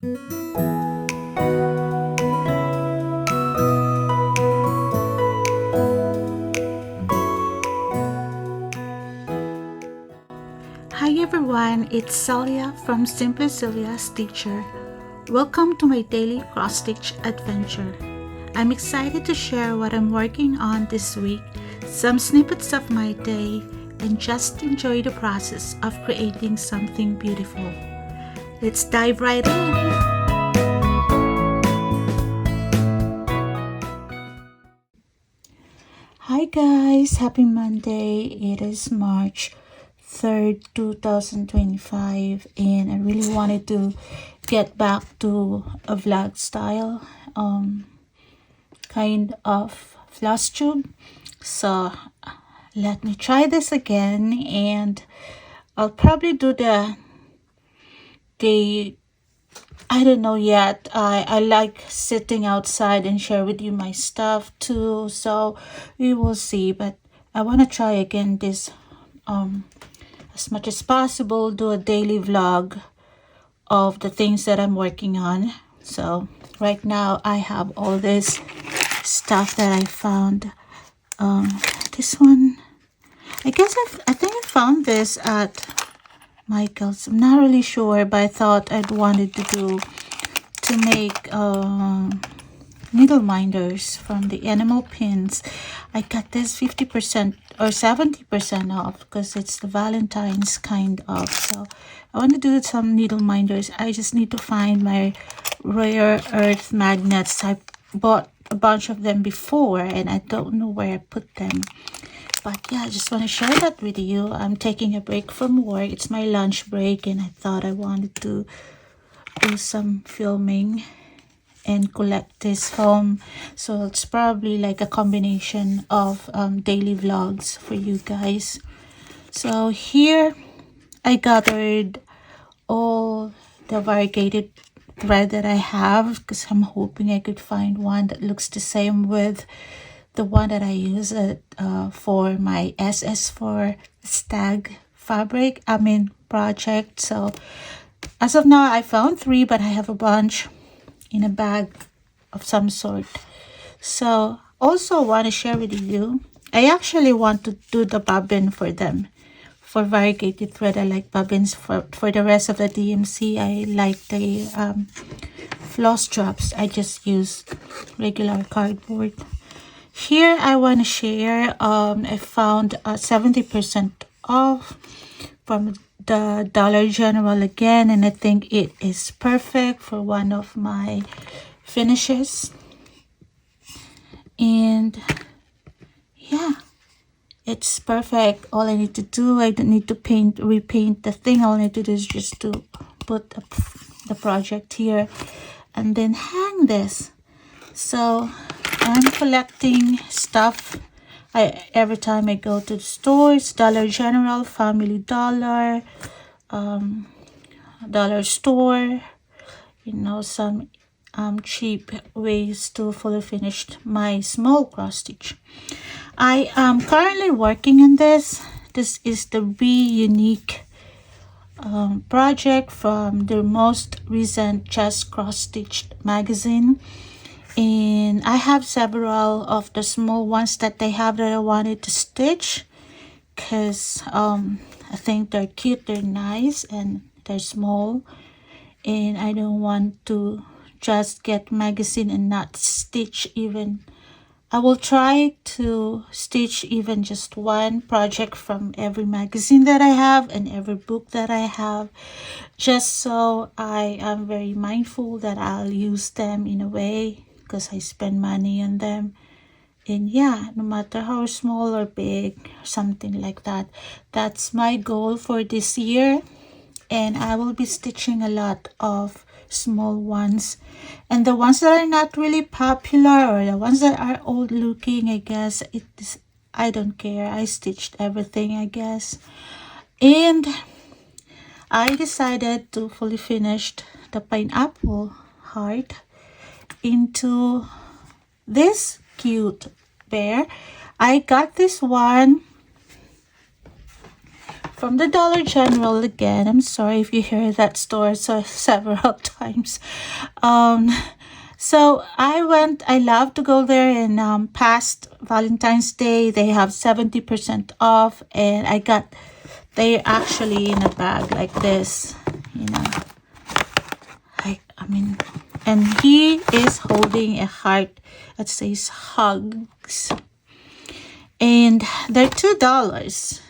Hi everyone, it's Celia from Simply Celia's Teacher. Welcome to my daily cross-stitch adventure. I'm excited to share what I'm working on this week, some snippets of my day, and just enjoy the process of creating something beautiful. Let's dive right in. Hi guys, happy Monday. It is March 3rd, 2025, and I really wanted to get back to a vlog style kind of Flosstube. So let me try this again, and I'll probably do the I don't know yet. I like sitting outside and share with you my stuff too, so we will see. But I want to try again this as much as possible, do a daily vlog of the things that I'm working on. So right now I have all this stuff that I found. This one, I think I found this at Michael's. I'm not really sure, but I thought I'd wanted to make needle minders from the animal pins. I got this 50% or 70% off because it's the Valentine's kind of. So I want to do some needle minders. I just need to find my rare earth magnets. I bought a bunch of them before and I don't know where I put them. But yeah, I just want to share that with you. I'm taking a break from work. It's my lunch break and I thought I wanted to do some filming and collect this home. So it's probably like a combination of daily vlogs for you guys. So here I gathered all the variegated thread that I have because I'm hoping I could find one that looks the same with the one that I use for my SS4 stag project. So as of now I found 3, but I have a bunch in a bag of some sort. So also want to share with you, I actually want to do the bobbin for them. For variegated thread, I like bobbins. For the rest of the DMC, I like the floss drops. I just use regular cardboard. Here I want to share, I found 70% off from the Dollar General again, and I think it is perfect for one of my finishes. And yeah, it's perfect. All I need to do, I don't need to repaint the thing. All I need to do is just to put the project here and then hang this. So I'm collecting stuff. Every time I go to the stores, Dollar General, Family Dollar, Dollar Store, some cheap ways to fully finish my small cross stitch. I am currently working on this. This is the Be Unique project from their most recent Just Cross Stitched magazine. And I have several of the small ones that they have that I wanted to stitch because I think they're cute, they're nice, and they're small. And I don't want to just get magazine and not stitch even. I will try to stitch even just one project from every magazine that I have and every book that I have, just so I am very mindful that I'll use them in a way because I spend money on them. And yeah, no matter how small or big, something like that. That's my goal for this year. And I will be stitching a lot of small ones. And the ones that are not really popular or the ones that are old looking, I guess, I don't care. I stitched everything, I guess. And I decided to fully finish the pineapple heart into this cute bear. I got this one from the Dollar General again. I'm sorry if you hear that store several times. So I love to go there, and past Valentine's Day they have 70% off, and they're actually in a bag like this, you know. I mean, and he is holding a heart that says hugs, and they're $2.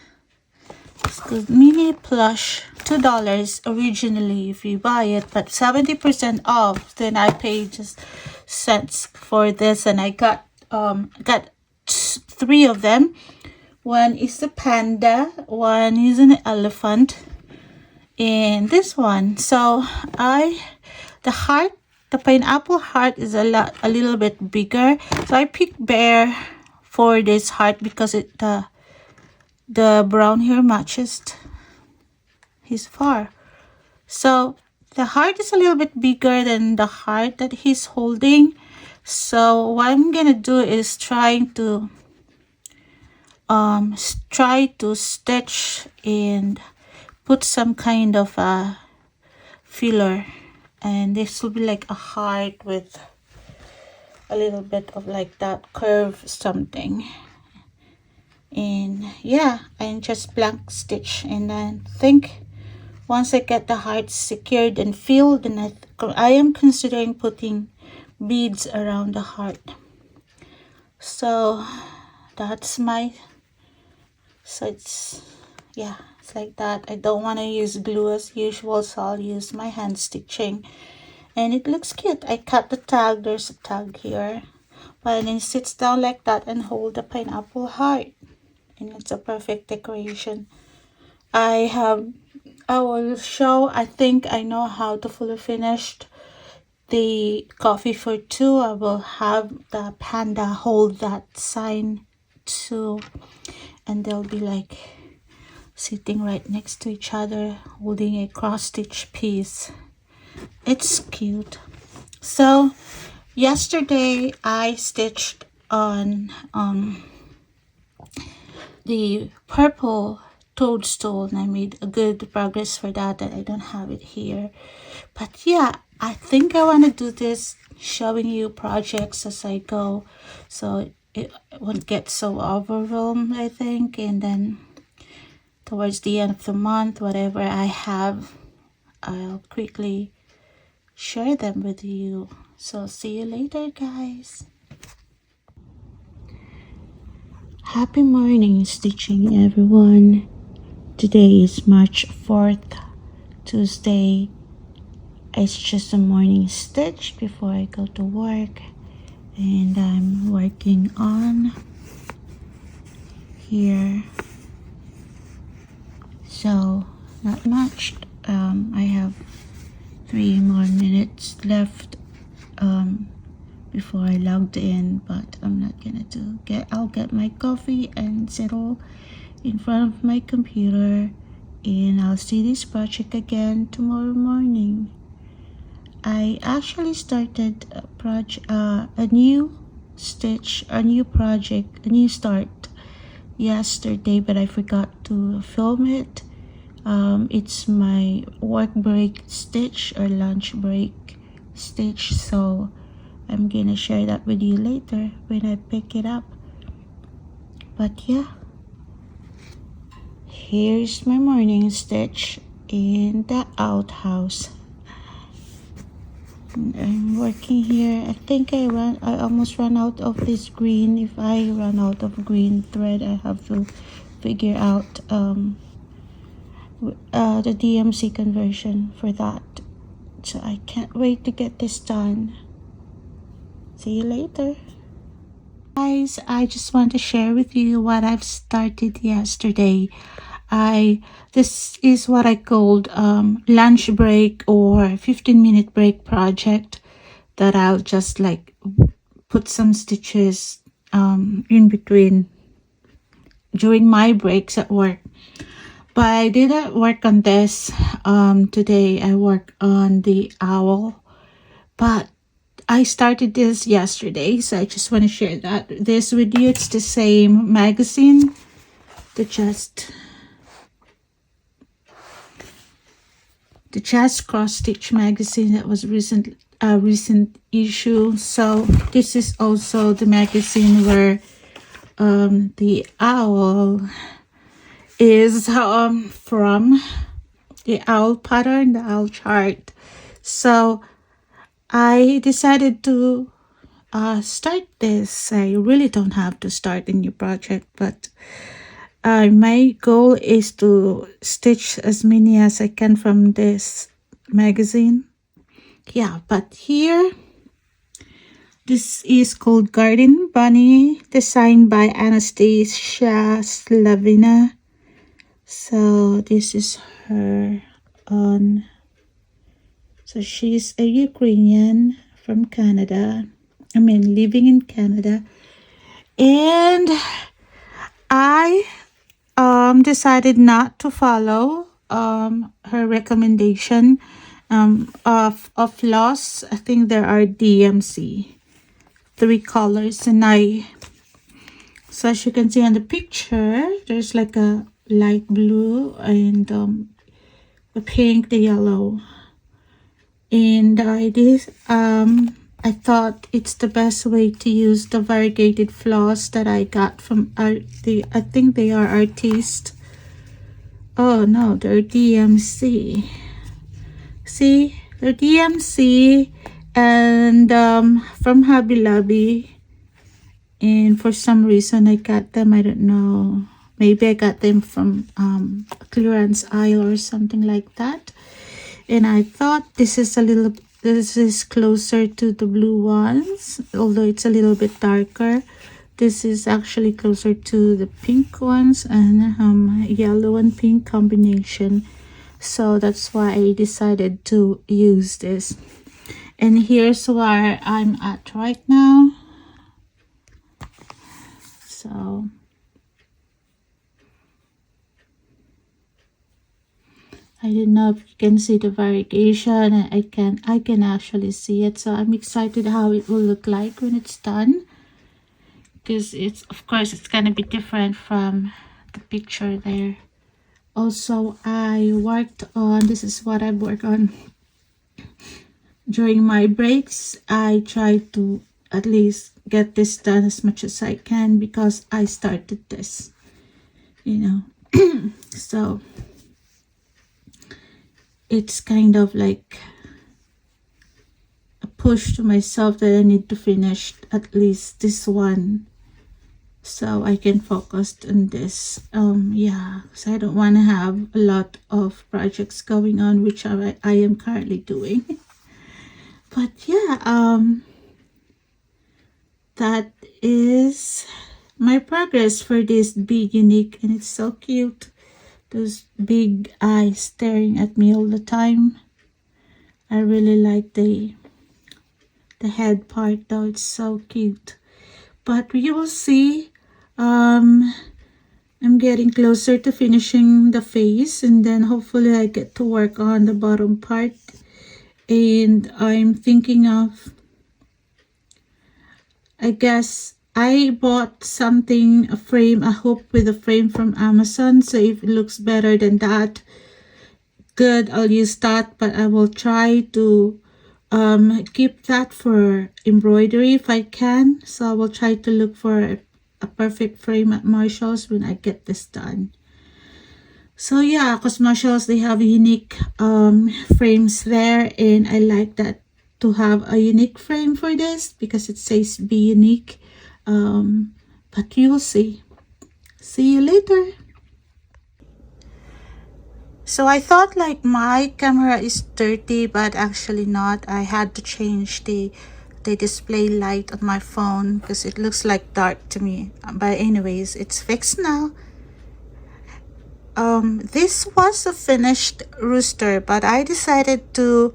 It's the mini plush, $2 originally if you buy it, but 70% off. Then I paid just cents for this, and I got three of them. One is a panda, one is an elephant, and this one. So the pineapple heart is a little bit bigger. So I picked bear for this heart because the brown hair matches his fur. So the heart is a little bit bigger than the heart that he's holding. So what I'm gonna do is try to stitch and put some kind of a filler, and this will be like a heart with a little bit of like that curve something. And yeah, and just blank stitch, and then think once I get the heart secured and filled, and I am considering putting beads around the heart. So that's it's like that. I don't want to use glue as usual, so I'll use my hand stitching, and it looks cute. I cut the tag. There's a tag here, but then it sits down like that and hold the pineapple heart, and it's a perfect decoration. I will show, I think I know how to fully finish the coffee for two. I will have the panda hold that sign too, and they'll be like sitting right next to each other holding a cross stitch piece. It's cute. So yesterday I stitched on the purple toadstool, and I made a good progress for that, and I don't have it here. But yeah, I think I want to do this showing you projects as I go, so it won't get so overwhelmed, I think. And then towards the end of the month, whatever I have, I'll quickly share them with you. So see you later, guys. Happy morning stitching, everyone. Today is March 4th, Tuesday. It's just a morning stitch before I go to work, and I'm working on here. So not much. I have 3 more minutes left before I logged in, but I'm not gonna I'll get my coffee and settle in front of my computer, and I'll see this project again tomorrow morning. I actually started a new start yesterday, but I forgot to film it. It's my work break stitch or lunch break stitch, so I'm gonna share that with you later when I pick it up. But yeah, here's my morning stitch in the outhouse. I'm working here. I think I almost ran out of this green. If I run out of green thread, I have to figure out the DMC conversion for that. So I can't wait to get this done. See you later. Guys, I just want to share with you what I've started yesterday. This is what I called lunch break or 15-minute break project, that I'll just like put some stitches in between during my breaks at work. But I didn't work on this today. I worked on the owl, but I started this yesterday, so I just want to share this with you. It's the same magazine that just the Jazz Cross Stitch magazine that was recent issue. So this is also the magazine where the owl is from, the owl pattern, the owl chart. So I decided to start this. I really don't have to start a new project, but my goal is to stitch as many as I can from this magazine. Yeah, but here, this is called Garden Bunny, designed by Anastasia Slavina. So this is her on. So she's a Ukrainian from Canada. I mean, living in Canada. And I decided not to follow her recommendation of floss. I think there are DMC 3 colors, and so as you can see on the picture, there's like a light blue and the pink, the yellow, and I thought it's the best way to use the variegated floss that I got from I think they are Artiste. Oh no, they're DMC. See, they're DMC, and from Hobby Lobby. And for some reason I got them, I don't know. Maybe I got them from a clearance aisle or something like that. And I thought this is closer to the blue ones, although it's a little bit darker. This is actually closer to the pink ones, and yellow and pink combination. So that's why I decided to use this. And here's where I'm at right now. So I don't know if you can see the variegation, and I can actually see it. So I'm excited how it will look like when it's done, because of course it's gonna be different from the picture there. Also, I worked on, this is what I worked on during my breaks. I tried to at least get this done as much as I can because I started this, so it's kind of like a push to myself that I need to finish at least this one so I can focus on this. Yeah, so I don't want to have a lot of projects going on, which I am currently doing. But yeah, that is my progress for this Be Unique, and it's so cute. Those big eyes staring at me all the time. I really like the head part though, it's so cute. But you will see, I'm getting closer to finishing the face, and then hopefully I get to work on the bottom part. And I'm thinking of, I guess I bought something, a frame, a hoop with a frame from Amazon. So if it looks better than that, good, I'll use that. But I will try to keep that for embroidery if I can. So I will try to look for a perfect frame at Marshall's when I get this done. So yeah, because Marshall's, they have unique frames there, and I like that, to have a unique frame for this because it says Be Unique. But you will see. See you later. So I thought like my camera is dirty, but actually not. I had to change the display light on my phone because it looks like dark to me. But anyways, it's fixed now. This was a finished rooster, but I decided to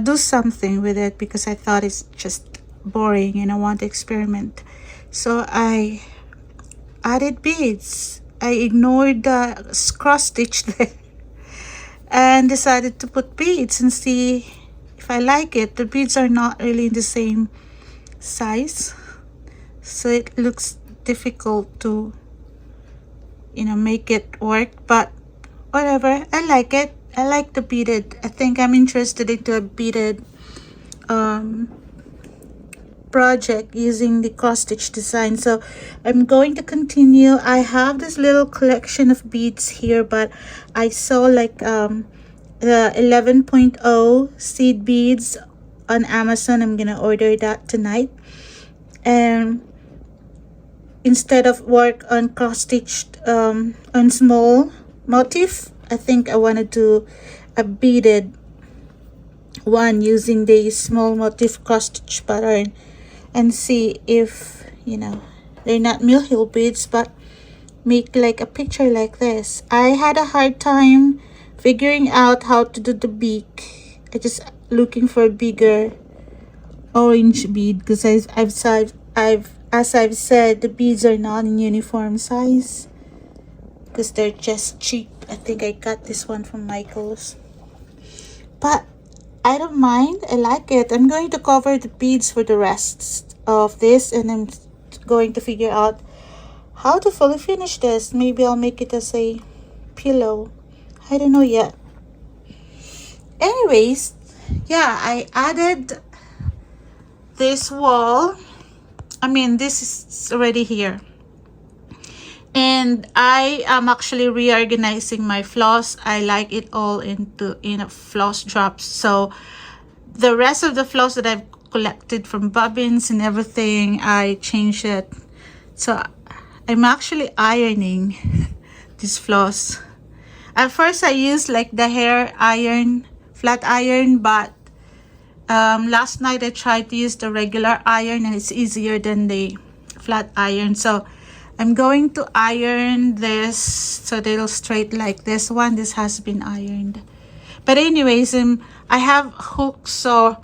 do something with it because I thought it's just boring and I want to experiment. So I added beads. I ignored the cross stitch there and decided to put beads and see if I like it. The beads are not really in the same size, so it looks difficult to make it work, but whatever, I like it. I like the beaded. I think I'm interested into a beaded um, project using the cross stitch design. So I'm going to continue. I have this little collection of beads here, but I saw like the 11.0 seed beads on Amazon. I'm gonna order that tonight, and instead of work on cross stitched on small motif, I think I want to do a beaded one using the small motif cross stitch pattern, and see if, you know, they're not mill hill beads, but make like a picture like this. I had a hard time figuring out how to do the beak. I just looking for a bigger orange bead, because as I've said, the beads are not in uniform size because they're just cheap. I think I got this one from Michael's, but I don't mind. I like it. I'm going to cover the beads for the rest of this, and I'm going to figure out how to fully finish this. Maybe I'll make it as a pillow. I don't know yet. Anyways, yeah, I added this wall. I mean, this is already here. And I am actually reorganizing my floss. I like it all in a floss drops. So the rest of the floss that I've collected from bobbins and everything, I changed it. So I'm actually ironing this floss. At first I used like the hair iron, flat iron, but last night I tried to use the regular iron, and it's easier than the flat iron. So I'm going to iron this so they'll straight like this one. This has been ironed. But anyways, I have hooks, so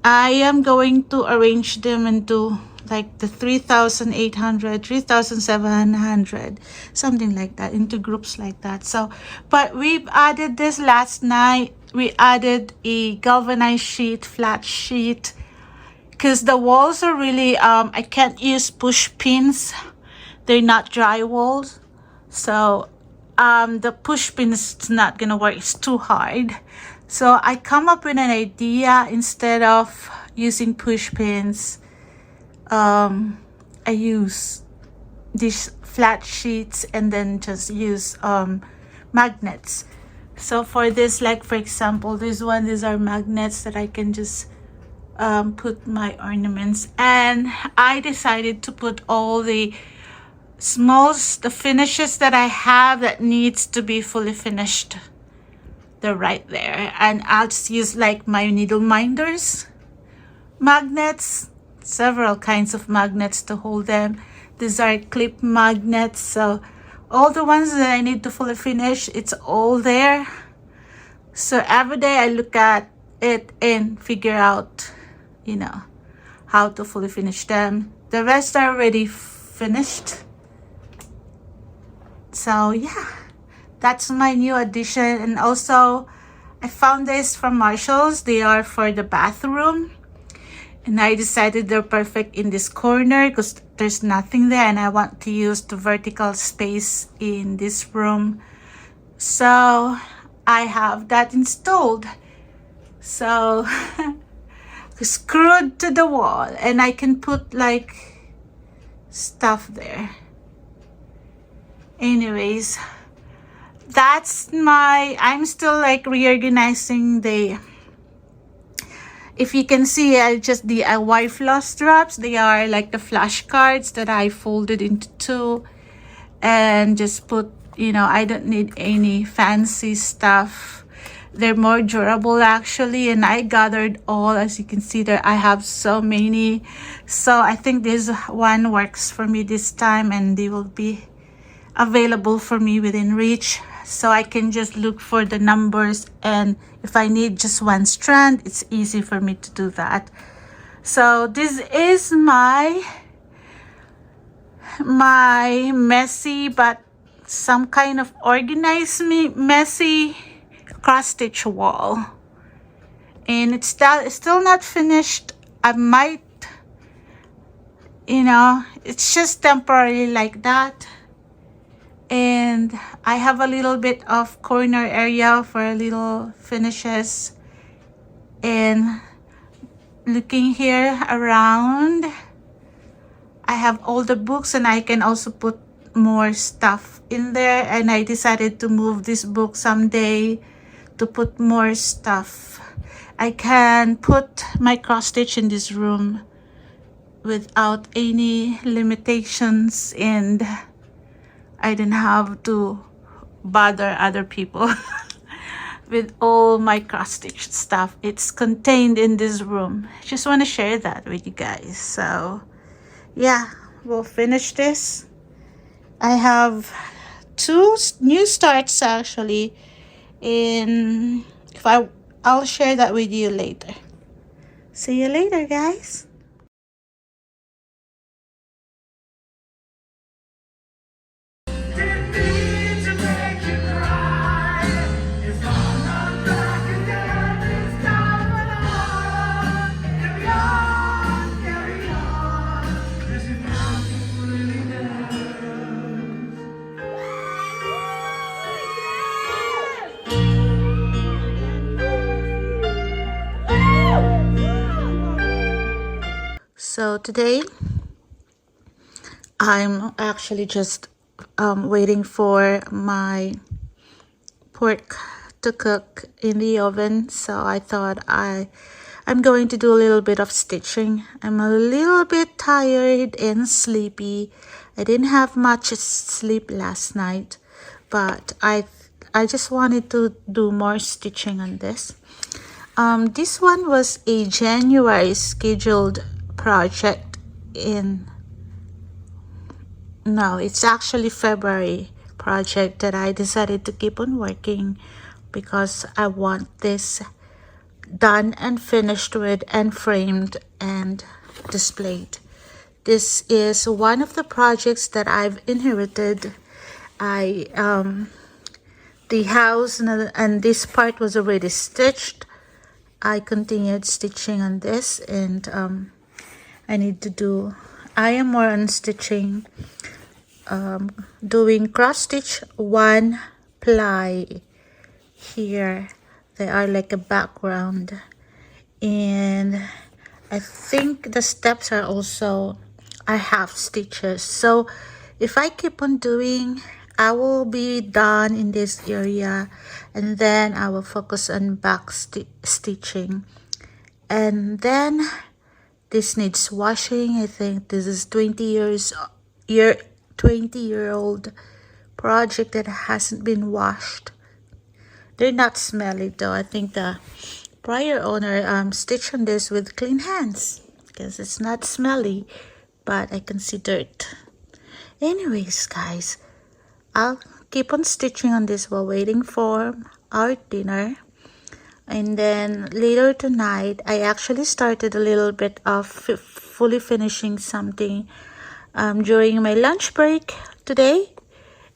I am going to arrange them into like the 3,800, 3,700, something like that, into groups like that. So, but we've added this last night. We added a galvanized sheet, flat sheet, because the walls are really, I can't use push pins. They're not drywall. So the push pin is not gonna work. It's too hard. So I come up with an idea. Instead of using push pins, I use these flat sheets and then just use magnets. So for this, like for example, this one, these are magnets that I can just put my ornaments. And I decided to put all the the finishes that I have that needs to be fully finished, they're right there. And I'll just use like my needle minders, magnets, several kinds of magnets to hold them. These are clip magnets, so all the ones that I need to fully finish, it's all there. So every day I look at it and figure out, you know, how to fully finish them. The rest are already finished. So yeah, that's my new addition. And also I found this from Marshall's. They are for the bathroom, and I decided they're perfect in this corner because there's nothing there, and I want to use the vertical space in this room. So I have that installed. So screwed to the wall, and I can put like stuff there. Anyways, that's I'm still like reorganizing the, if you can see, I just DIY floss drops. They are like the flashcards that I folded into two and just put, you know, I don't need any fancy stuff. They're more durable actually, and I gathered all, as you can see there, I have so many. So I think this one works for me this time, and they will be available for me within reach, so I can just look for the numbers, and if I need just one strand, it's easy for me to do that. So this is my messy but some kind of organized messy cross stitch wall, and it's still not finished. I might, you know, it's just temporarily like that. And I have a little bit of corner area for little finishes. And looking here around, I have all the books, and I can also put more stuff in there. And I decided to move this book someday to put more stuff. I can put my cross stitch in this room without any limitations, and I didn't have to bother other people with all my cross stitch stuff. It's contained in this room. Just want to share that with you guys. So yeah, we'll finish this. I have 2 new starts actually, and I'll share that with you later. See you later, guys. So today I'm actually just waiting for my pork to cook in the oven. So I thought I'm going to do a little bit of stitching. I'm a little bit tired and sleepy. I didn't have much sleep last night, but I just wanted to do more stitching on this. This one was a January scheduled project no, it's actually February project that I decided to keep on working because I want this done and finished with and framed and displayed. This is one of the projects that I've inherited. The house and this part was already stitched. I continued stitching on this, and I am more on stitching, doing cross stitch 1 ply here. They are like a background, and I think the steps are also half stitches. So if I keep on doing, I will be done in this area, and then I will focus on back stitching. And then this needs washing. I think this is 20-year-old project that hasn't been washed. They're not smelly though. I think the prior owner stitched on this with clean hands because it's not smelly, but I can see dirt. Anyways, guys, I'll keep on stitching on this while waiting for our dinner. And then later tonight, I actually started a little bit of fully finishing something during my lunch break today.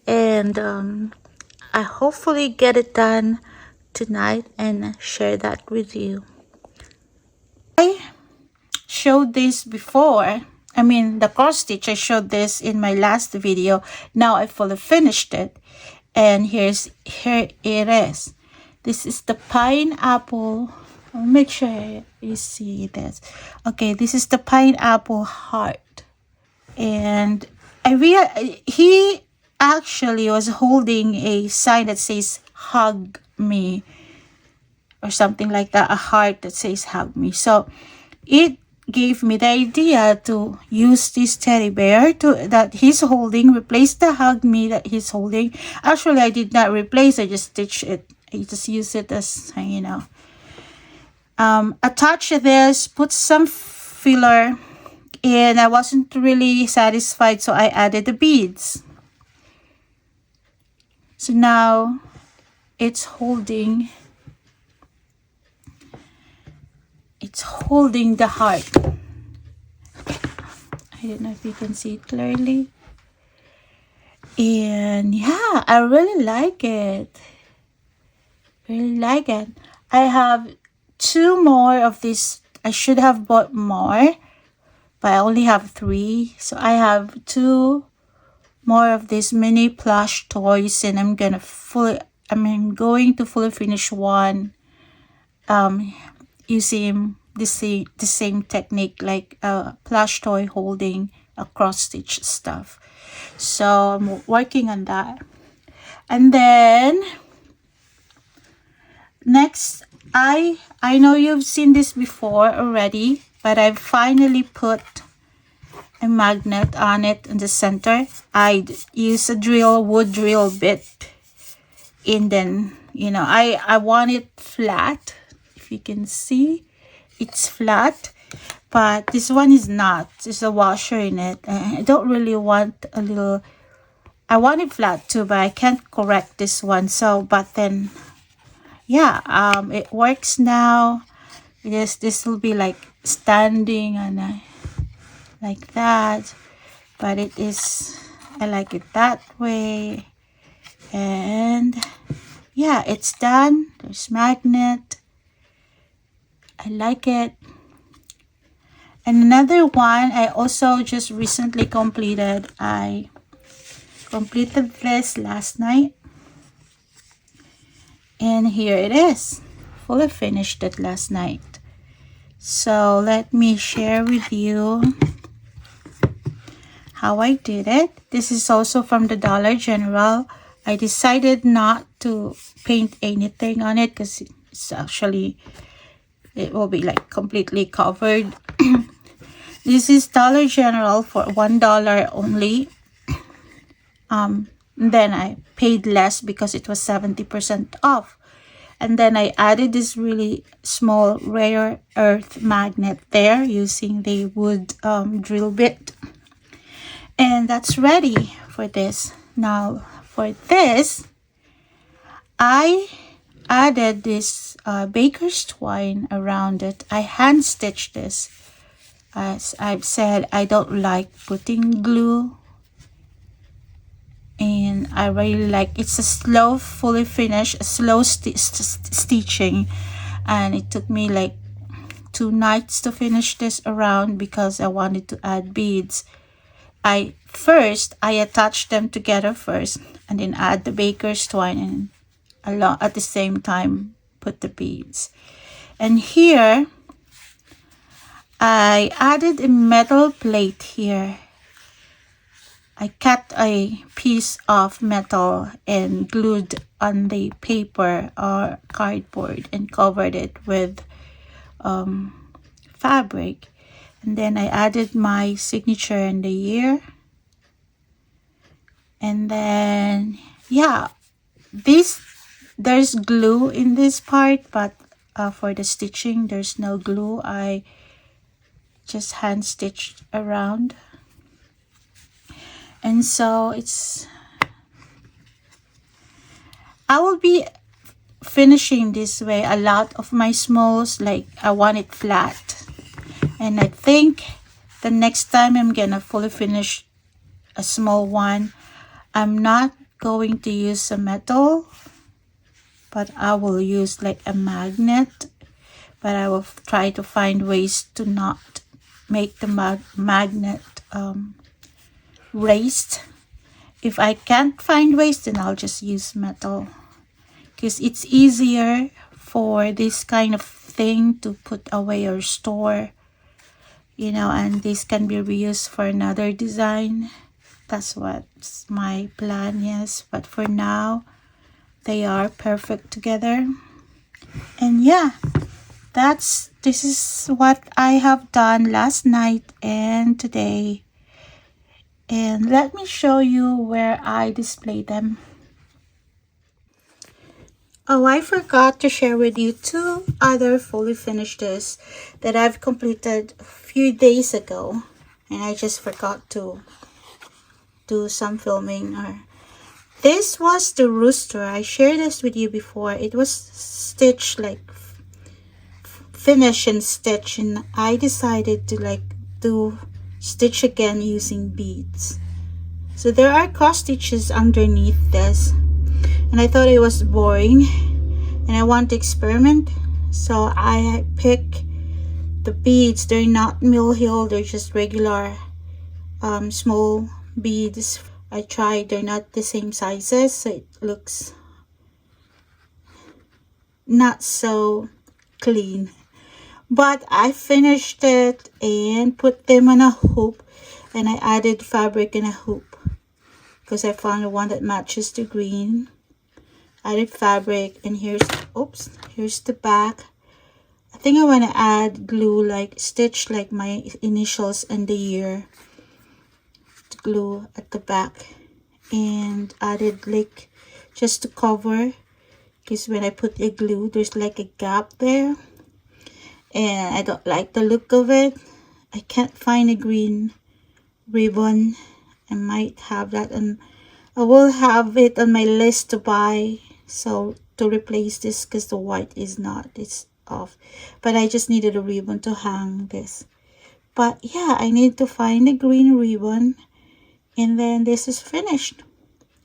And I hopefully get it done tonight and share that with you. I showed this before. I mean, the cross stitch, I showed this in my last video. Now I fully finished it. And here it is. This is the pineapple. I'll make sure you see this. Okay, this is the pineapple heart. And he actually was holding a sign that says hug me, or something like that, a heart that says hug me. So it gave me the idea to use this teddy bear that he's holding, replace the hug me that he's holding. Actually, I did not replace, I just stitched it. I just use it as, attach this, put some filler, and I wasn't really satisfied, so I added the beads. So now it's holding the heart. I don't know if you can see it clearly. And yeah, I really like it. I have 2 more of this. I should have bought more, but I only have 3. So I have 2 more of these mini plush toys, and I'm going to fully finish one using the same technique, like a plush toy holding a cross stitch stuff. So I'm working on that. And then next, I know you've seen this before already, but I've finally put a magnet on it in the center. I use a wood drill bit, and then, you know, I want it flat. If you can see, it's flat, but this one is not. There's a washer in it. I don't really want a little, I want it flat too, but I can't correct this one. So, but then, yeah, it works now. This will be like standing and like that, but it is, I like it that way. And yeah, it's done. There's magnet. I like it. And another one I also just recently completed. I completed this last night, and here it is. Fully finished it last night. So let me share with you how I did it. This is also from the Dollar General. I decided not to paint anything on it because it's actually, it will be like completely covered. This is Dollar General for $1 only. Then I paid less because it was 70% off. And then I added this really small rare earth magnet there using the wood drill bit. And that's ready for this. Now for this, I added this baker's twine around it. I hand stitched this. As I've said, I don't like putting glue, and I really like, it's a slow, fully finished, slow stitching, and it took me like 2 nights to finish this around because I wanted to add beads. I attached them together first, and then add the baker's twine, and at the same time put the beads. And here I added a metal plate here. I cut a piece of metal and glued on the paper or cardboard and covered it with fabric. And then I added my signature and the year. And then, yeah, there's glue in this part, but for the stitching, there's no glue. I just hand stitched around. And so I will be finishing this way a lot of my smalls, like I want it flat. And I think the next time I'm gonna fully finish a small one, I'm not going to use a metal, but I will use like a magnet. But I will try to find ways to not make the magnet raised. If I can't find ways, then I'll just use metal, because it's easier for this kind of thing to put away or store, you know, and this can be reused for another design. That's what's my plan, yes. But for now, they are perfect together. And yeah, this is what I have done last night and today. And let me show you where I display them. Oh, I forgot to share with you 2 other fully finishes that I've completed a few days ago, and I just forgot to do some filming. This was the rooster. I shared this with you before. It was stitched, like finish and stitch, and I decided to like do stitch again using beads. So there are cross stitches underneath this, and I thought it was boring and I want to experiment, so I pick the beads. They're not mill hill, they're just regular small beads I tried, they're not the same sizes, so it looks not so clean. But I finished it and put them on a hoop, and I added fabric in a hoop because I found one that matches the green. Added fabric, and here's the back. I think I want to add glue, like stitch like my initials and the year, to glue at the back, and added like just to cover, because when I put the glue there's like a gap there and I don't like the look of it. I can't find a green ribbon. I might have that, and I will have it on my list to buy, so to replace this, because the white is not, it's off. But I just needed a ribbon to hang this. But yeah, I need to find a green ribbon, and then this is finished.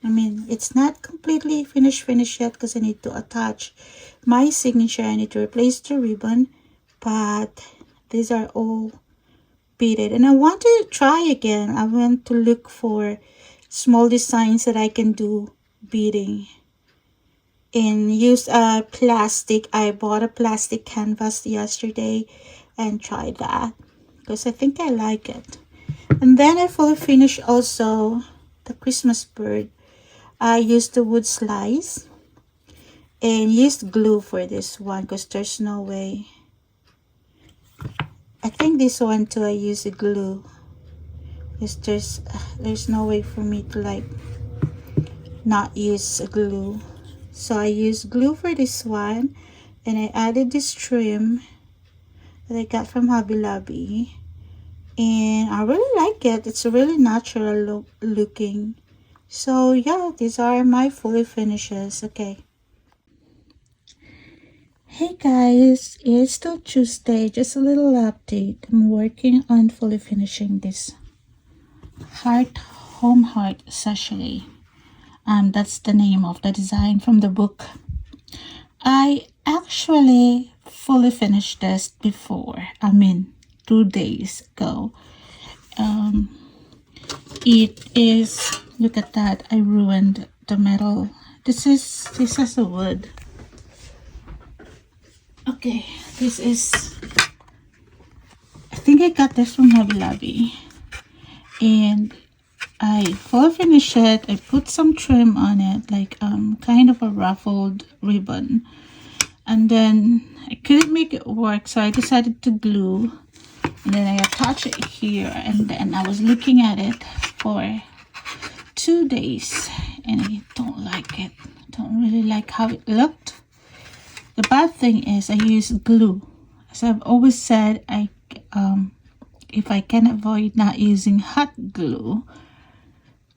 I mean, it's not completely finished yet because I need to attach my signature. I need to replace the ribbon, but these are all beaded, and I want to try again. I want to look for small designs that I can do beading and use a plastic. I bought a plastic canvas yesterday and tried that because I think I like it. And then I fully finished also the Christmas bird. I used the wood slice and used glue for this one because there's no way. I think this one too I use a glue because there's no way for me to like not use a glue. So I used glue for this one, and I added this trim that I got from Hobby Lobby, and I really like it. It's really natural looking. So yeah, these are my fully finishes. Okay. Hey guys, it's still Tuesday. Just a little update. I'm working on fully finishing this home heart sachet. That's the name of the design from the book. I actually fully finished this before. 2 days ago. It is, look at that, I ruined the metal. This is a wood. Okay, this is, I think I got this from Hobby Lobby, and I fully finished it. I put some trim on it, like kind of a ruffled ribbon, and then I couldn't make it work, so I decided to glue, and then I attached it here, and then I was looking at it for 2 days, and I don't like it. Don't really like how it looked. The bad thing is I use glue. As I've always said, if I can avoid not using hot glue,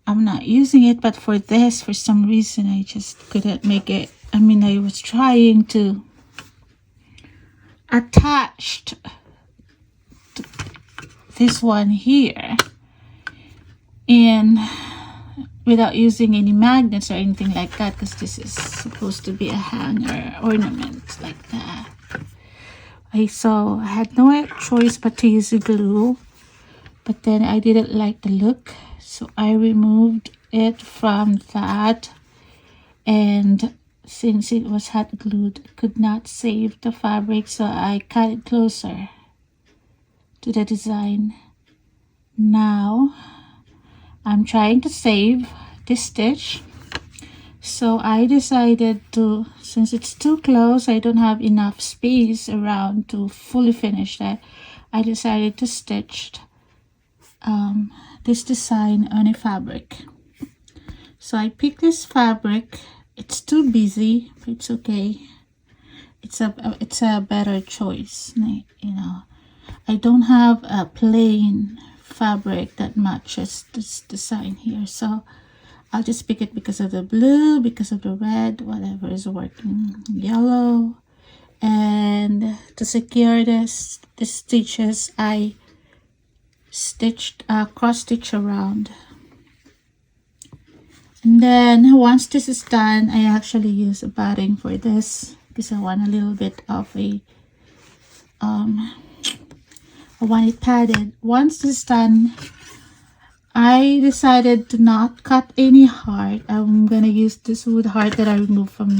I'm not using it. But for this, for some reason, I just couldn't make it. I was trying to attach this one here, and without using any magnets or anything like that, because this is supposed to be a hanger ornament like that. I had no choice but to use glue, but then I didn't like the look, so I removed it from that, and since it was hot glued, I could not save the fabric, so I cut it closer to the design. Now I'm trying to save this stitch, so I decided to, since it's too close, I don't have enough space around to fully finish that, I decided to stitch this design on a fabric. So I picked this fabric. It's too busy, but it's okay. It's a better choice, I don't have a plain fabric that matches this design here, so I'll just pick it because of the blue, because of the red, whatever is working, yellow. And to secure the stitches, I stitched cross stitch around, and then once this is done, I actually use a batting for this because I want a little bit of a I want it padded. Once this is done, I decided to not cut any heart. I'm gonna use this wood heart that I removed from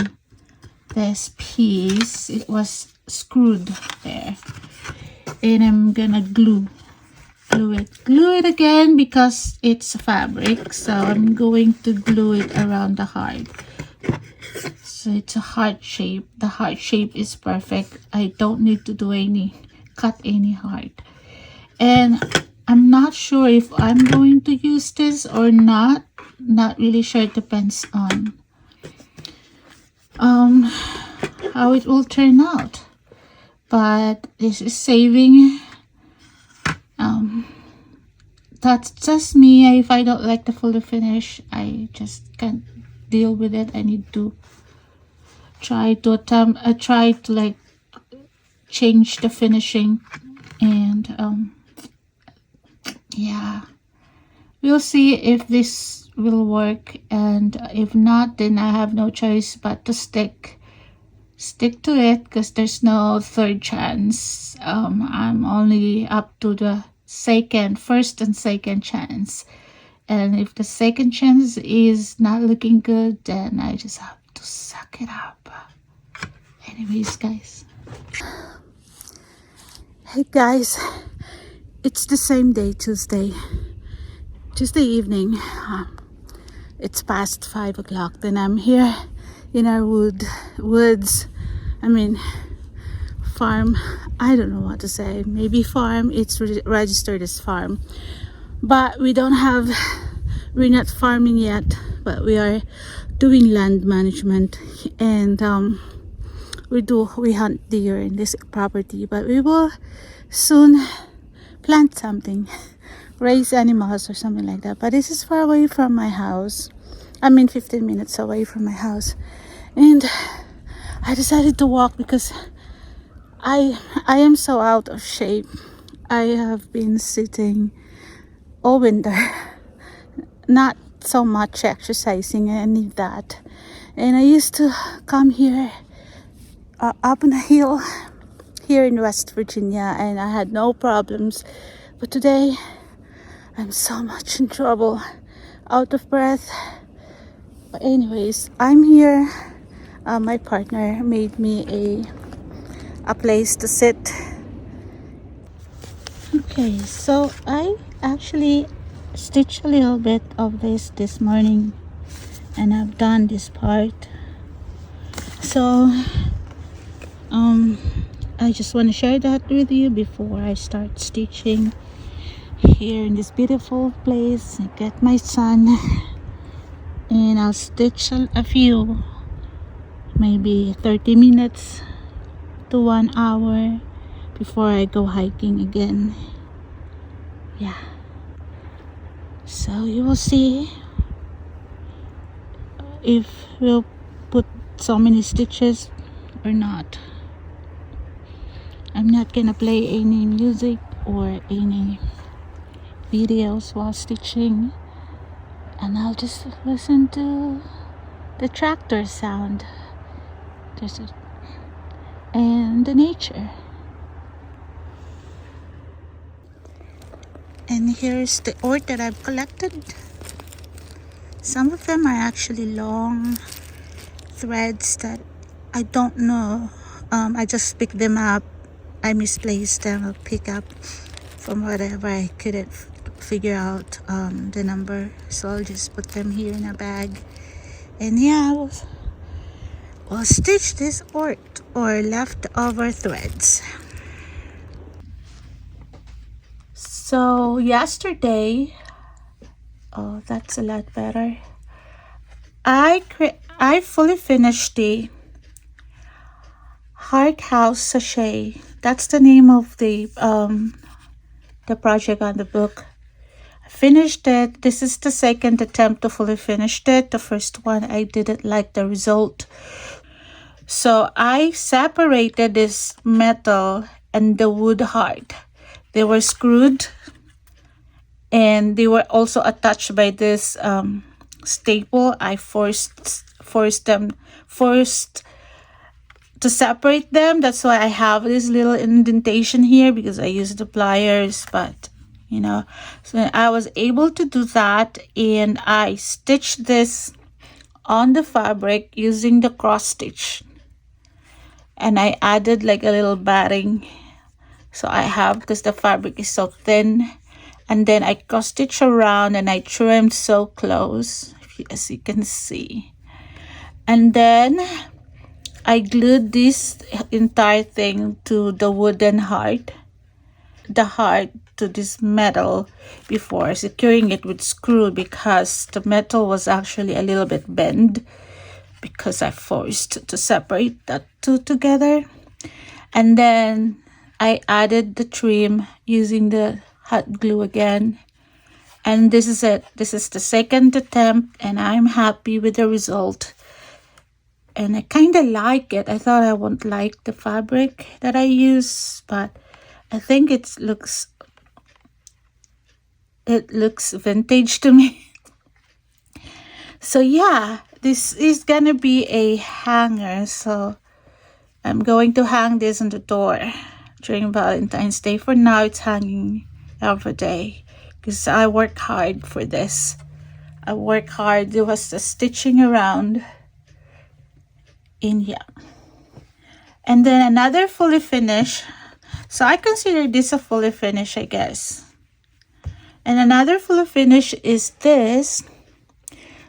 this piece. It was screwed there, and I'm gonna glue it again because it's fabric, so I'm going to glue it around the heart. So it's a heart shape. The heart shape is perfect. I don't need to do cut any heart. And I'm not sure if I'm going to use this or not. Not really sure. It depends on how it will turn out. But this is saving. That's just me. If I don't like the full finish, I just can't deal with it. I need to try to like change the finishing, and yeah, we'll see if this will work, and if not, then I have no choice but to stick to it because there's no third chance. I'm only up to the first and second chance, and if the second chance is not looking good, then I just have to suck it up. Anyways, guys, hey guys, it's the same day, Tuesday evening. It's past 5 o'clock. Then I'm here in our woods. I mean, farm. I don't know what to say. Maybe farm. It's registered as farm, but we're not farming yet. But we are doing land management, and we hunt deer in this property. But we will soon plant something, raise animals or something like that. But this is far away from my house. I mean 15 minutes away from my house, and I decided to walk because I am so out of shape. I have been sitting all winter, not so much exercising, any of that. And I used to come here up on a hill here in West Virginia, and I had no problems. But today I'm so much in trouble, out of breath. But anyways, I'm here. My partner made me a place to sit. Okay, so I actually stitched a little bit of this morning, and I've done this part. So I just want to share that with you before I start stitching here in this beautiful place. I get my son, and I'll stitch a few, maybe 30 minutes to 1 hour before I go hiking again. Yeah, so you will see if we'll put so many stitches or not. I'm not gonna play any music or any videos while stitching, and I'll just listen to the tractor sound and the nature. And here's the ort that I've collected. Some of them are actually long threads that I don't know. I just picked them up. I misplaced them. I'll pick up from whatever I couldn't figure out the number. So I'll just put them here in a bag. And yeah, we'll stitch this ort or leftover threads. So yesterday, oh, that's a lot better. I fully finished the Heart House Sachet. That's the name of the project on the book. I finished it. This is the second attempt to fully finish it. The first one, I didn't like the result. So I separated this metal and the wood heart. They were screwed, and they were also attached by this staple. I forced to separate them. That's why I have this little indentation here, because I used the pliers. But you know. So I was able to do that, and I stitched this on the fabric using the cross stitch, and I added like a little batting, so I have, because the fabric is so thin. And then I cross stitch around and I trimmed so close, as you can see. And then I glued this entire thing to the wooden heart, the heart to this metal, before securing it with screw, because the metal was actually a little bit bent, because I forced to separate that two together. And then I added the trim using the hot glue again. And this is it. This is the second attempt, and I'm happy with the result. And I kind of like it. I thought I wouldn't like the fabric that I use, but I think it looks vintage to me. So yeah, this is gonna be a hanger. So I'm going to hang this on the door during Valentine's Day. For now, it's hanging every day, because I work hard for this. I work hard. There was the stitching around in here. And then another fully finished. So I consider this a fully finished, I guess. And another fully finished is this.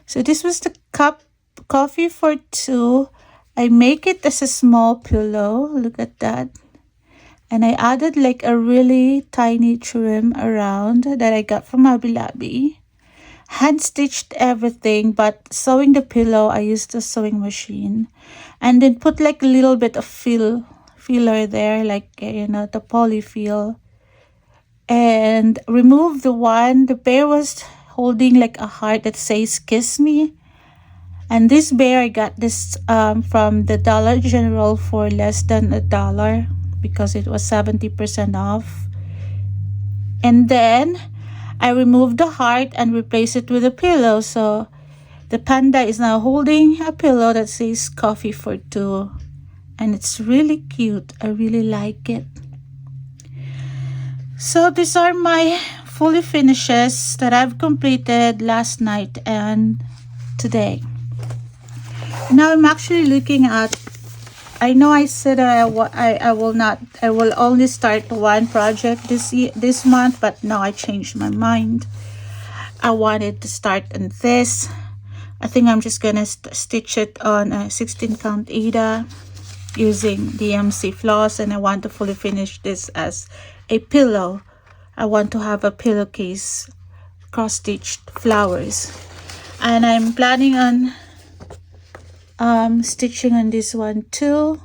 So this was the coffee for two. I make it as a small pillow. Look at that. And I added like a really tiny trim around that I got from Hobby Lobby. Hand stitched everything, but sewing the pillow, I used the sewing machine. And then put like a little bit of filler there, like, the poly feel. And remove the bear was holding like a heart that says kiss me. And this bear, I got this from the Dollar General for less than $1, because it was 70% off. And then I removed the heart and replaced it with a pillow. So the panda is now holding a pillow that says coffee for two. And it's really cute. I really like it. So these are my fully finishes that I've completed last night and today. Now I'm actually looking at, I know I said I will only start one project this month, but no, I changed my mind. I wanted to start on this. I think I'm just gonna stitch it on a 16 count Ada using DMC floss, and I want to fully finish this as a pillow. I want to have a pillowcase cross-stitched flowers, and I'm planning on stitching on this one too.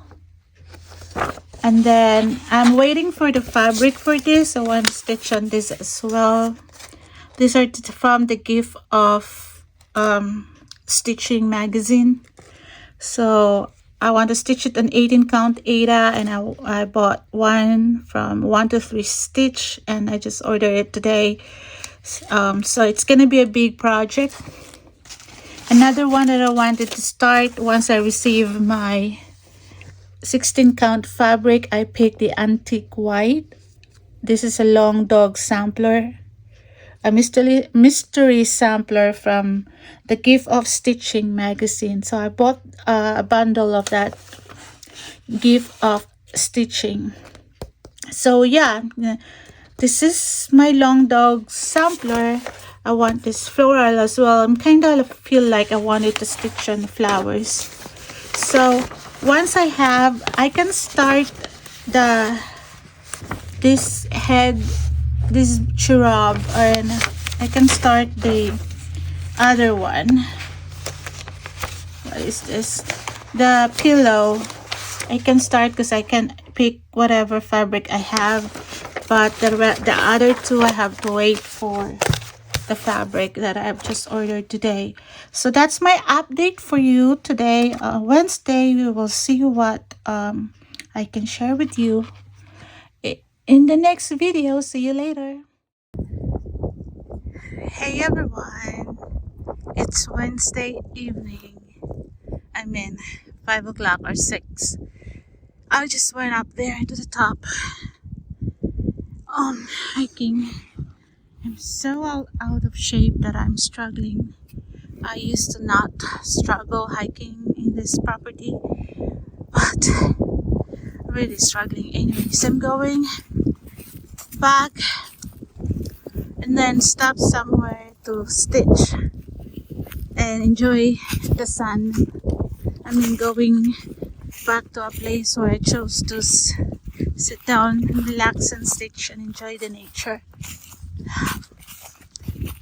And then I'm waiting for the fabric for this. I want to stitch on this as well. These are from the gift of stitching magazine. So I want to stitch it on 18 count Ada, and I bought one from 1 to 3 Stitch, and I just ordered it today. So it's gonna be a big project. Another one that I wanted to start once I receive my 16 count fabric, I picked the antique white. This is a long dog sampler, a mystery sampler from the gift of stitching magazine. So I bought a bundle of that gift of stitching. So yeah, this is my long dog sampler. I want this floral as well. I'm kind of feel like I wanted to stitch on flowers. So once I can start this cherub, and I can start the other one. What is this? The pillow. I can start because I can pick whatever fabric I have, but the other two I have to wait for the fabric that I've just ordered today. So that's my update for you today. Wednesday, we will see what I can share with you in the next video. See you later. Hey everyone, it's Wednesday evening. I mean 5 o'clock or 6. I just went up there to the top hiking. I'm so out of shape that I'm struggling. I used to not struggle hiking in this property, but really struggling. Anyways, I'm going back and then stop somewhere to stitch and enjoy the sun. I mean, going back to a place where I chose to sit down and relax and stitch and enjoy the nature.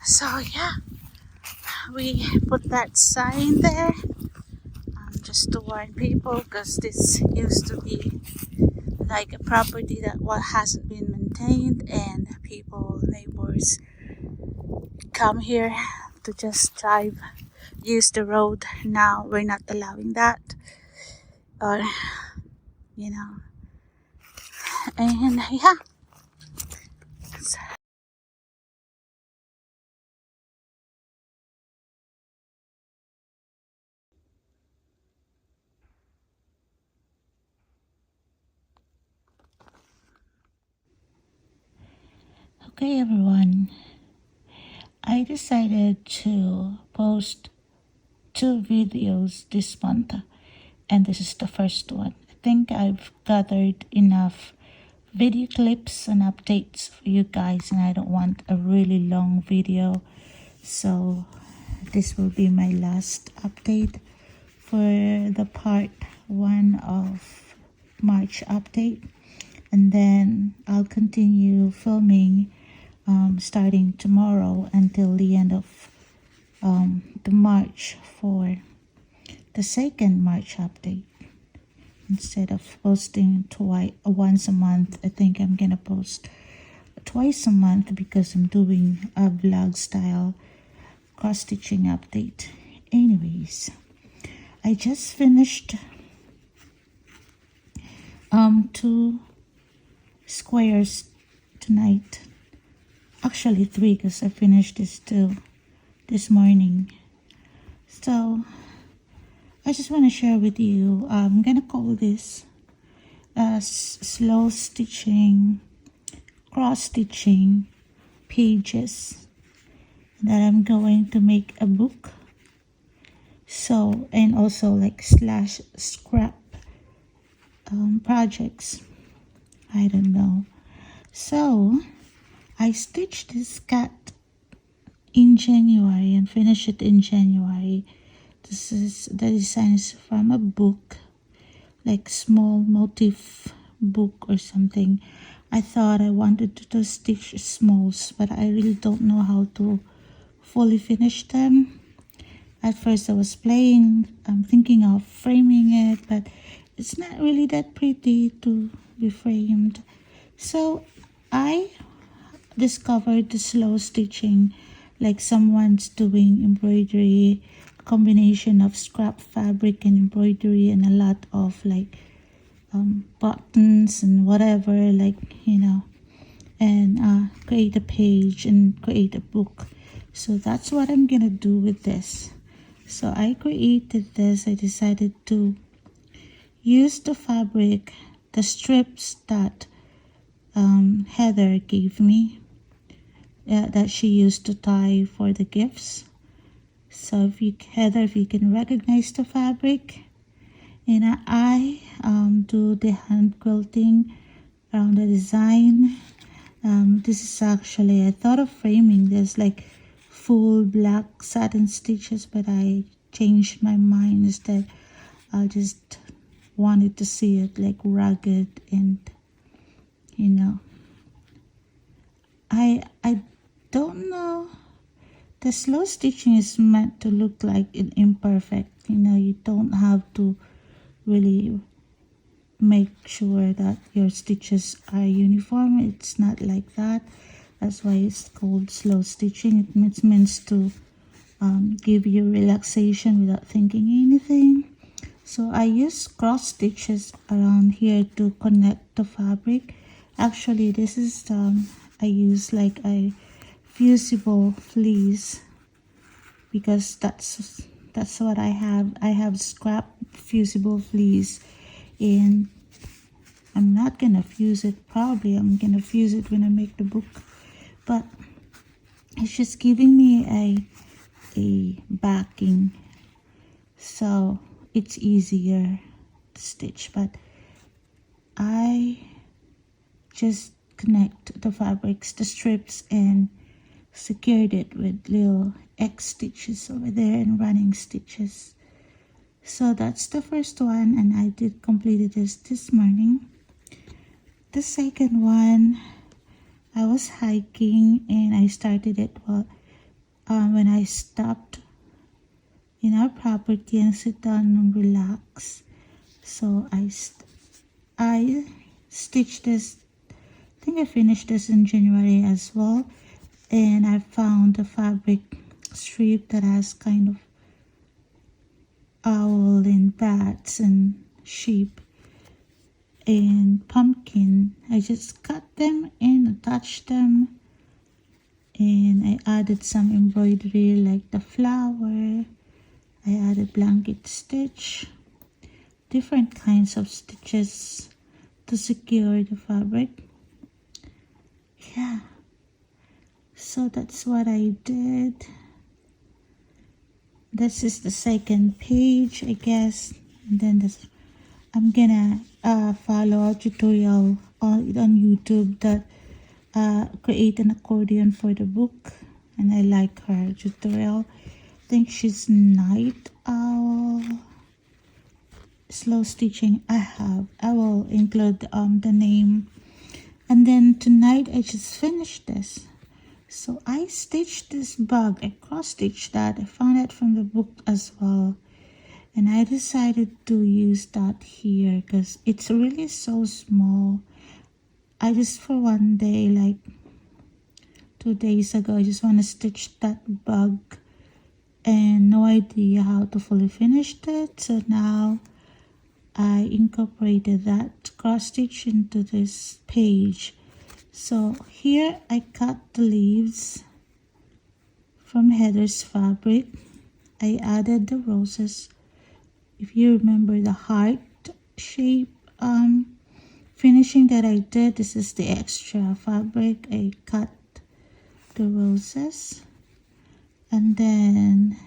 So yeah, we put that sign there just to warn people, because this used to be like a property that hasn't been maintained, and people, neighbors, come here to just drive, use the road. Now we're not allowing that, or you know, and yeah. Okay, everyone. I decided to post 2 videos this month, and this is the first one. I think I've gathered enough video clips and updates for you guys, and I don't want a really long video, so this will be my last update for the part 1 of March update, and then I'll continue filming starting tomorrow until the end of the March for the second March update. Instead of posting once a month, I think I'm gonna post twice a month, because I'm doing a vlog style cross-stitching update. Anyways, I just finished 2 squares tonight. Actually 3, because I finished this 2 this morning. So I just want to share with you, I'm gonna call this slow stitching, cross stitching pages that I'm going to make a book. So, and also like slash scrap projects, I don't know. So I stitched this cat in January and finished it in January. The design is from a book, like small motif book or something. I thought I wanted to stitch smalls, but I really don't know how to fully finish them. At first I was I'm thinking of framing it, but it's not really that pretty to be framed. So I discovered the slow stitching, like someone's doing embroidery, combination of scrap fabric and embroidery, and a lot of like buttons and whatever, like, and create a page and create a book. So that's what I'm gonna do with this. So I created this. I decided to use the fabric, the strips that Heather gave me, that she used to tie for the gifts. So Heather, if you can recognize the fabric, and I do the hand quilting around the design. This is actually, I thought of framing this like full black satin stitches, but I changed my mind. Instead, I just wanted to see it like rugged, and I don't know. The slow stitching is meant to look like imperfect. You don't have to really make sure that your stitches are uniform. It's not like that. That's why it's called slow stitching. It means to give you relaxation without thinking anything. So I use cross stitches around here to connect the fabric. Actually, this is I use like a fusible fleece, because that's what I have. I have scrap fusible fleece, and I'm not gonna fuse it. Probably I'm gonna fuse it when I make the book, but It's just giving me a backing, so it's easier to stitch. But I just connect the fabrics, the strips, and secured it with little X stitches over there and running stitches. So that's the first one, and I did complete this morning. The second one, I was hiking and I started it when I stopped in our property and sit down and relax. So I stitched this. I think I finished this in January as well, and I found a fabric strip that has kind of owl and bats and sheep and pumpkin. I just cut them and attached them, and I added some embroidery like the flower. I added blanket stitch, different kinds of stitches to secure the fabric. Yeah, so that's what I did. This is the second page, I guess. And then I'm gonna follow a tutorial on YouTube that create an accordion for the book, and I like her tutorial. I think she's Night Owl. Slow stitching. I will include the name. And then tonight I just finished this. So I stitched this bug. I cross stitched that. I found it from the book as well, and I decided to use that here because it's really so small. I just for one day, like 2 days ago, I just want to stitch that bug and no idea how to fully finish it. So now I incorporated that cross stitch into this page. So here I cut the leaves from Heather's fabric. I added the roses. If you remember the heart shape finishing that I did, this is the extra fabric. I cut the roses, and then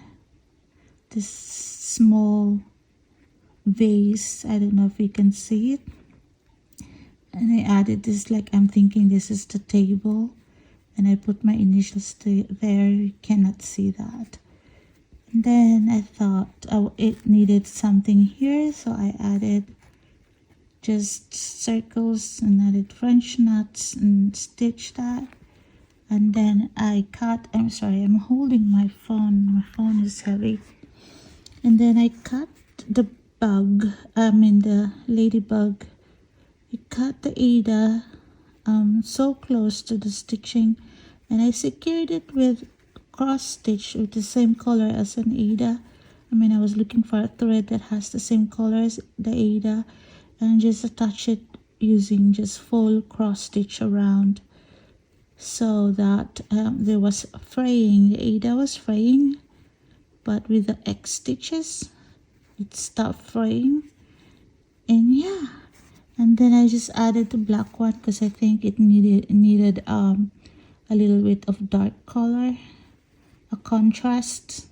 this small vase, I don't know if you can see it, and I added this, like I'm thinking this is the table, and I put my initials there. You cannot see that. And then I thought it needed something here, so I added just circles and added French knots and stitched that. And then I cut, I'm sorry, I'm holding my phone is heavy. And then I cut the the ladybug. I cut the Ada so close to the stitching, and I secured it with cross stitch with the same color as an Ada. I was looking for a thread that has the same color as the Ada, and just attach it using just full cross stitch around, so that there was fraying. The Ada was fraying, but with the X stitches it stopped fraying. And yeah, and then I just added the black one because I think it needed a little bit of dark color, a contrast,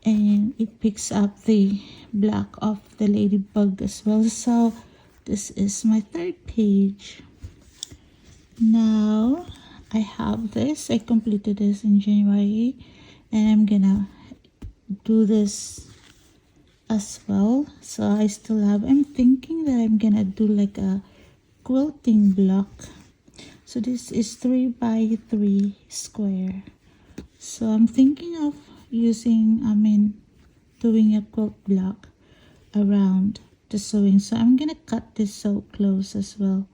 and it picks up the black of the ladybug as well. So this is my third page. Now I have this. I completed this in January, and I'm gonna do this as well. So I still have, I'm thinking that I'm gonna do like a quilting block. So this is 3 by 3 square. So I'm thinking of using, doing a quilt block around the sewing. So I'm gonna cut this so close as well.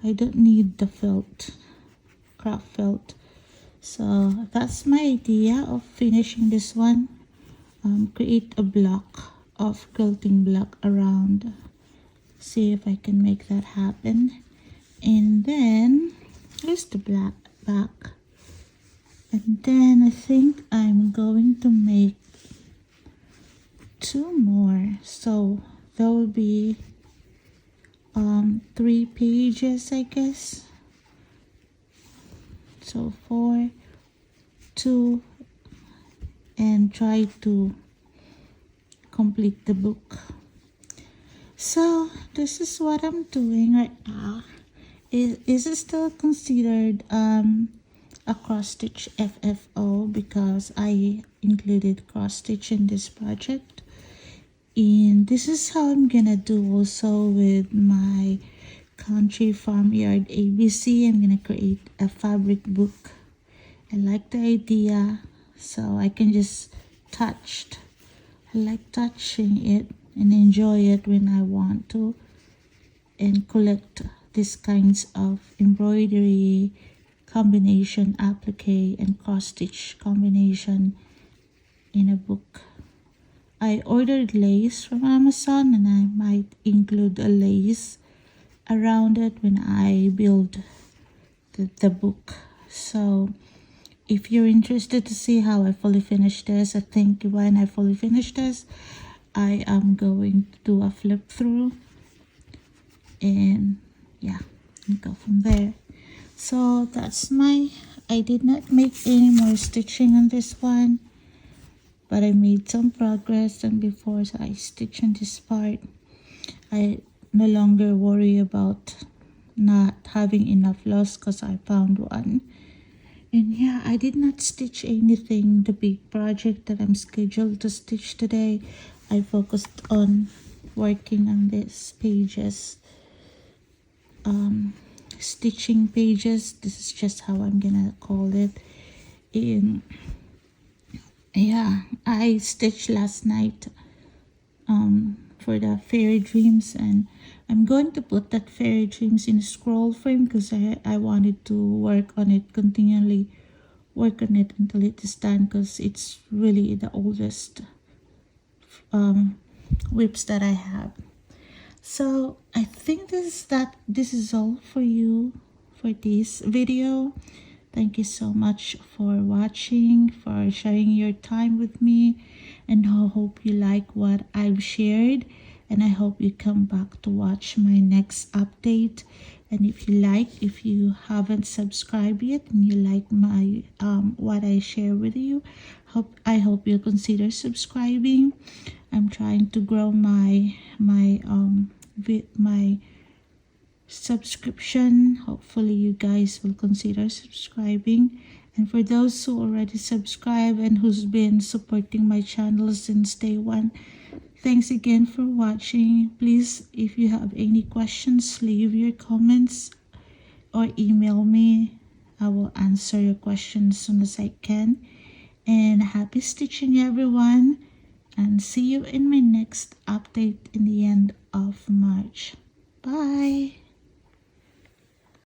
I don't need the felt, craft felt. So that's my idea of finishing this one. Create a block of quilting block around. See if I can make that happen. And then here's the black back. And then I think I'm going to make 2 more. So there will be 3 pages, I guess. So 4, 2, and try to complete the book. So this is what I'm doing right now. Is it still considered a cross stitch FFO because I included cross stitch in this project? And this is how I'm gonna do also with my Country Farmyard ABC. I'm gonna create a fabric book. I like the idea, so I can just touch. I like touching it and enjoy it when I want to, and collect these kinds of embroidery combination, applique and cross stitch combination in a book. I ordered lace from Amazon, and I might include a lace around it when I build the book. So if you're interested to see how I fully finish this, I think when I fully finish this, I am going to do a flip through, and yeah, and go from there. So that's I did not make any more stitching on this one, but I made some progress. And before I stitch on this part, I no longer worry about not having enough loss because I found one. And yeah, I did not stitch anything, the big project that I'm scheduled to stitch today. I focused on working on these pages, stitching pages. This is just how I'm gonna call it. And yeah, I stitched last night for the fairy dreams, and I'm going to put that fairy dreams in a scroll frame because I wanted to work on it continually, work on it until it is done, because it's really the oldest whips that I have. So I think this is all for you for this video. Thank you so much for watching, for sharing your time with me, and I hope you like what I've shared, and I hope you come back to watch my next update. And if you haven't subscribed yet and you like my what I share with you, I hope you'll consider subscribing. I'm trying to grow my subscription. Hopefully you guys will consider subscribing. And for those who already subscribe and who's been supporting my channel since day one, thanks again for watching. Please, if you have any questions, leave your comments or email me. I will answer your questions as soon as I can. And happy stitching, everyone, and see you in my next update in the end of March. Bye.